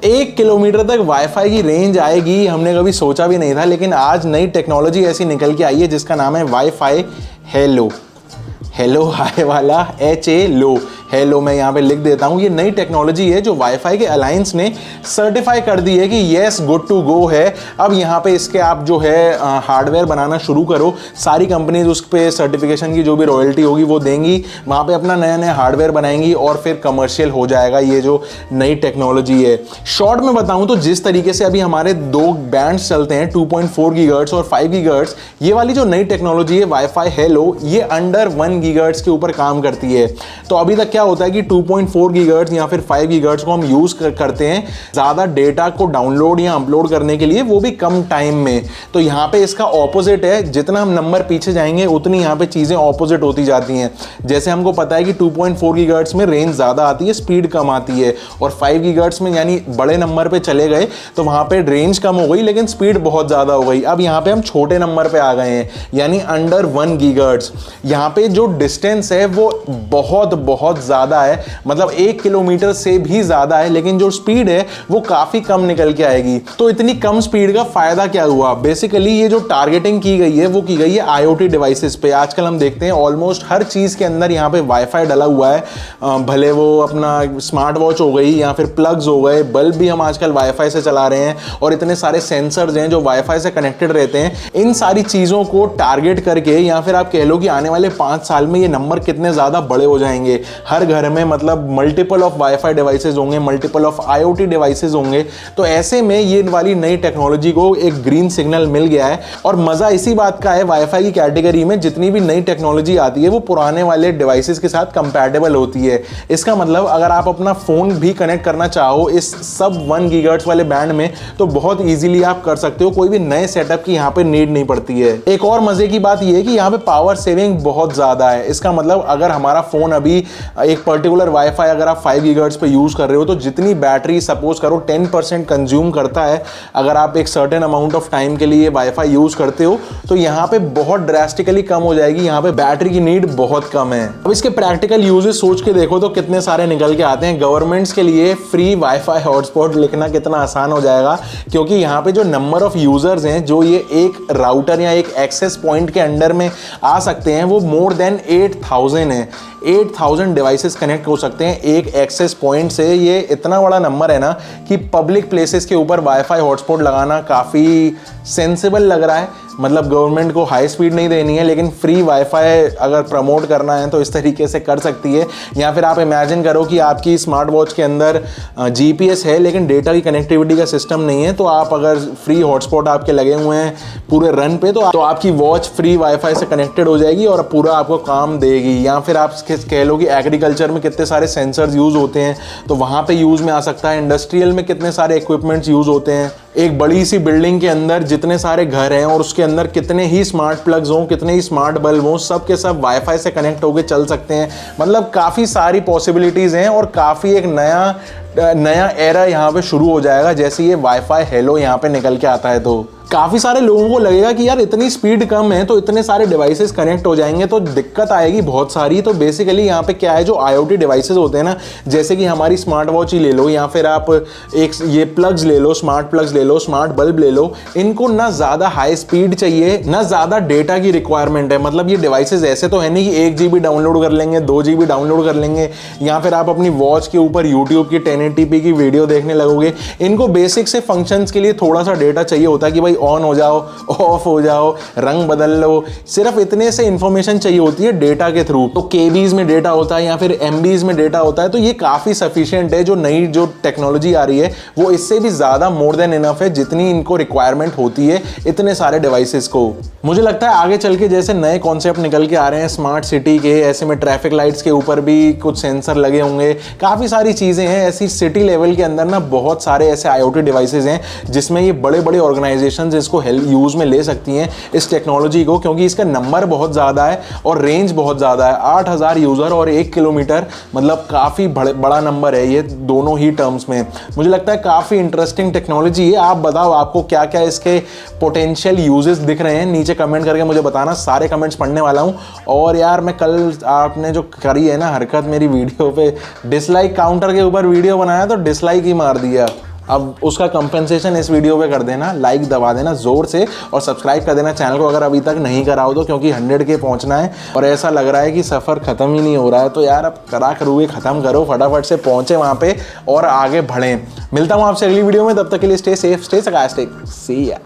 1 kilometre तक wifi की range आएगी, हमने कभी सोचा भी नहीं था, लेकिन आज नई टेक्नोलॉजी ऐसी निकल के आई है जिसका नाम है वाईफाई हेलो। हेलो हाय वाला HA लो, हेलो मैं यहाँ पे लिख देता हूँ। ये नई टेक्नोलॉजी है जो वाईफाई के अलायंस ने सर्टिफाई कर दी है कि येस गुड टू गो है। अब यहाँ पे इसके आप जो है हार्डवेयर बनाना शुरू करो, सारी कंपनीज उस पे सर्टिफिकेशन की जो भी रॉयल्टी होगी वो देंगी, वहाँ पे अपना नया नया हार्डवेयर बनाएंगी और फिर कमर्शियल हो जाएगा ये जो नई टेक्नोलॉजी है। शॉर्ट में बताऊँ तो जिस तरीके से अभी हमारे 2 बैंड्स चलते हैं 2.4 गीगाहर्ट्ज़ और 5 गीगाहर्ट्ज़, ये वाली जो नई टेक्नोलॉजी है वाईफाई हेलो, ये अंडर 1 गीगाहर्ट्ज़ के ऊपर काम करती है। तो अभी तक क्या होता है कि 2.4 गीगाहर्ट्ज़ या फिर 5 गीगाहर्ट्ज़ को हम यूज करते हैं ज़्यादा डेटा को डाउनलोड या अपलोड करने के लिए, वो भी कम टाइम में। तो यहाँ पे इसका ऑपोजिट है, जितना हम नंबर पीछे जाएंगे उतनी यहाँ पे चीज़ें ऑपोजिट होती जाती हैं। जैसे हमको पता है कि 2.4 गीगाहर्ट्ज़ में रेंज ज़्यादा आती है, स्पीड कम आती है, और 5 गीगाहर्ट्ज़ में यानी बड़े नंबर पे चले गए तो वहाँ पे रेंज कम हो गई लेकिन स्पीड बहुत ज़्यादा हो गई। अब यहाँ पे हम छोटे नंबर पे आ गए हैं, यानी अंडर 1 गीगाहर्ट्ज़। यहाँ पे जो डिस्टेंस है वो बहुत बहुत ज़्यादा है, मतलब 1 किलोमीटर से भी ज़्यादा है, लेकिन जो स्पीड है वो काफ़ी कम निकल के आएगी। तो इतनी कम स्पीड का फ़ायदा क्या हुआ? बेसिकली ये जो टारगेटिंग की गई है वो की गई है IoT डिवाइसेस पे। आजकल हम देखते हैं ऑलमोस्ट हर चीज़ के अंदर यहाँ पे वाईफाई डला हुआ है, भले वो अपना स्मार्ट वॉच हो गई या फिर प्लग्स हो गए, बल्ब भी हम आजकल वाईफाई से चला रहे हैं, और इतने सारे सेंसर्स हैं जो वाईफाई से कनेक्टेड रहते हैं। इन सारी चीज़ों को टारगेट करके, या फिर आप कह लो कि आने वाले 5 साल में ये नंबर कितने ज़्यादा बड़े हो जाएंगे। हर घर में मतलब मल्टीपल ऑफ वाईफाई डिवाइसेस होंगे, मल्टीपल ऑफ IoT डिवाइसेस होंगे। तो ऐसे में ये वाली नई टेक्नोलॉजी को एक ग्रीन सिग्नल मिल गया है। और मज़ा इसी बात का है, वाईफाई की कैटेगरी में जितनी भी नई टेक्नोलॉजी आती है वो पुराने वाले डिवाइसेस के साथ कंपैटिबल होती है। इसका मतलब अगर आप अपना फ़ोन भी कनेक्ट करना चाहो इस सब 1 गीगाहर्ट्ज़ वाले बैंड में तो बहुत ईजिली आप कर सकते हो, कोई भी नए सेटअप की यहाँ पे नीड नहीं पड़ती है। एक और मज़े की बात यह है कि यहाँ पे पावर सेविंग बहुत ज़्यादा है। इसका मतलब अगर हमारा फ़ोन अभी एक पर्टिकुलर वाईफाई अगर आप 5 गीगाहर्ट्ज़ पे यूज़ कर रहे हो तो जितनी बैटरी सपोज करो 10% कंज्यूम करता है, अगर आप एक सर्टेन अमाउंट ऑफ टाइम के लिए वाईफाई यूज़ करते हो तो यहाँ पे बहुत ड्रास्टिकली कम हो जाएगी। यहाँ पे बैटरी की नीड बहुत कम है। अब इसके प्रैक्टिकल यूजेस सोच के देखो तो कितने सारे निकल के आते हैं। गवर्नमेंट्स के लिए फ्री वाईफाई हॉटस्पॉट लिखना कितना आसान हो जाएगा, क्योंकि यहाँ पे जो नंबर ऑफ यूजर्स हैं जो ये एक राउटर या एक एक्सेस पॉइंट के अंडर में आ सकते हैं वो मोर देन 8000 है। 8000 डिवाइसेस कनेक्ट हो सकते हैं एक एक्सेस पॉइंट से। ये इतना बड़ा नंबर है ना कि पब्लिक प्लेसेस के ऊपर वाईफाई हॉटस्पॉट लगाना काफ़ी सेंसिबल लग रहा है। मतलब गवर्नमेंट को हाई स्पीड नहीं देनी है, लेकिन फ्री वाईफाई अगर प्रमोट करना है तो इस तरीके से कर सकती है। या फिर आप इमेजिन करो कि आपकी स्मार्ट वॉच के अंदर GPS है लेकिन डेटा की कनेक्टिविटी का सिस्टम नहीं है, तो आप अगर फ्री हॉटस्पॉट आपके लगे हुए हैं पूरे रन पे तो आपकी वॉच फ्री वाईफाई से कनेक्टेड हो जाएगी और पूरा आपको काम देगी। या फिर आप कह लो कि एग्रीकल्चर में कितने सारे सेंसर्स यूज़ होते हैं तो वहाँ पे यूज़ में आ सकता है। इंडस्ट्रियल में कितने सारे इक्विपमेंट्स यूज़ होते हैं। एक बड़ी सी बिल्डिंग के अंदर जितने सारे घर हैं और उसके अंदर कितने ही स्मार्ट प्लग्स हों, कितने ही स्मार्ट बल्ब हों, सब के सब वाईफाई से कनेक्ट होकर चल सकते हैं। मतलब काफ़ी सारी पॉसिबिलिटीज़ हैं और काफ़ी एक नया एरा यहाँ पे शुरू हो जाएगा जैसे ये वाईफाई हेलो यहाँ पे निकल के आता है। तो काफ़ी सारे लोगों को लगेगा कि यार इतनी स्पीड कम है तो इतने सारे डिवाइसेस कनेक्ट हो जाएंगे तो दिक्कत आएगी बहुत सारी। तो बेसिकली यहाँ पे क्या है, जो IoT डिवाइसेस होते हैं ना, जैसे कि हमारी स्मार्ट वॉच ही ले लो या फिर आप एक ये प्लग्स ले लो, स्मार्ट प्लग्स ले लो, स्मार्ट बल्ब ले लो, इनको ना ज़्यादा हाई स्पीड चाहिए ना ज़्यादा डेटा की रिक्वायरमेंट है। मतलब ये डिवाइसेस ऐसे तो है नहीं कि 1 GB डाउनलोड कर लेंगे, 2 GB डाउनलोड कर लेंगे या फिर आप अपनी वॉच के ऊपर यूट्यूब की 1080p की वीडियो देखने लगोगे। इनको बेसिक से फंक्शंस के लिए थोड़ा सा डेटा चाहिए होता है कि भाई ऑन हो जाओ, ऑफ हो जाओ, रंग बदल लो, सिर्फ इतने से इंफॉर्मेशन चाहिए होती है डेटा के थ्रू। तो KBs में डेटा होता है या फिर MBs में डेटा होता है, तो ये काफ़ी सफिशिएंट है। जो नई जो टेक्नोलॉजी आ रही है वो इससे भी ज़्यादा मोर देन इनफ है जितनी इनको रिक्वायरमेंट होती है इतने सारे डिवाइसेस को। मुझे लगता है आगे चल के जैसे नए कॉन्सेप्ट निकल के आ रहे हैं स्मार्ट सिटी के, ऐसे में ट्रैफिक लाइट्स के ऊपर भी कुछ सेंसर लगे होंगे, काफ़ी सारी चीज़ें हैं ऐसी। सिटी लेवल के अंदर ना बहुत सारे ऐसे IoT डिवाइसेस हैं जिसमें ये बड़े बड़े ऑर्गेनाइजेशंस इसको यूज़ में ले सकती हैं इस टेक्नोलॉजी को, क्योंकि इसका नंबर बहुत ज़्यादा है और रेंज बहुत ज़्यादा है। 8000 यूज़र और 1 किलोमीटर, मतलब काफ़ी बड़ा नंबर है ये दोनों ही टर्म्स में। मुझे लगता है काफ़ी इंटरेस्टिंग टेक्नोलॉजी है। आप बताओ आपको क्या क्या इसके पोटेंशियल यूजेस दिख रहे हैं, नीचे कमेंट करके मुझे बताना। सारे कमेंट्स पढ़ने वाला हूँ। और यार मैं कल आपने जो करी है ना हरकत मेरी वीडियो पे, डिसलाइक काउंटर के ऊपर वीडियो बनाया तो डिसलाइक ही मार दिया। अब उसका कंपेंसेशन इस वीडियो पे कर देना, लाइक दबा देना ज़ोर से और सब्सक्राइब कर देना चैनल को अगर अभी तक नहीं करा हो तो, क्योंकि 100 के पहुंचना है और ऐसा लग रहा है कि सफ़र ख़त्म ही नहीं हो रहा है। तो यार अब करा करूँगे ख़त्म करो, फटाफट से पहुँचे वहाँ पे और आगे बढ़ें। मिलता हूँ आपसे अगली वीडियो में, तब तक के लिए स्टे सेफ, स्टे सकास्टिक, सी या।